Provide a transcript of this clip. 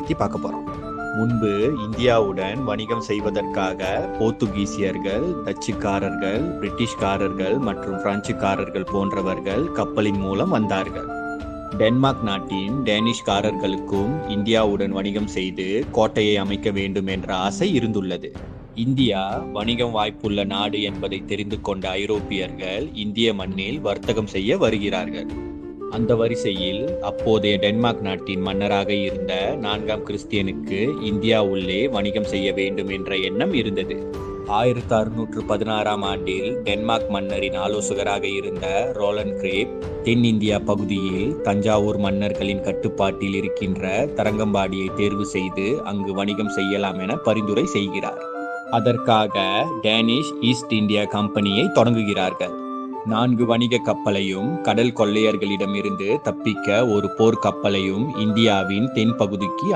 பத்தி பார்க்க போறோம். முன்பு இந்தியாவுடன் வணிகம் செய்வதற்காக போர்த்துகீசியர்கள், டச்சுக்காரர்கள், பிரிட்டிஷ்காரர்கள் மற்றும் பிரெஞ்சுக்காரர்கள் போன்றவர்கள் கப்பலின் மூலம் வந்தார்கள். டென்மார்க் நாட்டின் டேனிஷ்காரர்களுக்கும் இந்தியாவுடன் வணிகம் செய்து கோட்டையை அமைக்க வேண்டும் என்ற ஆசை இருந்துள்ளது. இந்தியா வணிகம் வாய்ப்புள்ள நாடு என்பதை தெரிந்து கொண்ட ஐரோப்பியர்கள் இந்திய மண்ணில் வர்த்தகம் செய்ய வருகிறார்கள். அந்த வரிசையில் அப்போதைய டென்மார்க் நாட்டின் மன்னராக இருந்த 4ஆம் கிறிஸ்டியனுக்கு இந்தியா உள்ளே வணிகம் செய்ய வேண்டும் என்ற எண்ணம் இருந்தது. 1616ஆம் ஆண்டில் டென்மார்க் மன்னரின் ஆலோசகராக இருந்த ரோலண்ட் கிரேப் தென்னிந்தியா பகுதியில் தஞ்சாவூர் மன்னர்களின் கட்டுப்பாட்டில் இருக்கின்ற தரங்கம்பாடியை தேர்வு செய்து அங்கு வணிகம் செய்யலாம் என பரிந்துரை செய்கிறார். அதற்காக டேனிஷ் ஈஸ்ட் இந்தியா கம்பெனியை தொடங்குகிறார்கள். 4 வணிக கப்பலையும் கடல் கொள்ளையர்களிடமிருந்து தப்பிக்க ஒரு போர் கப்பலையும் இந்தியாவின் தென்பகுதிக்கு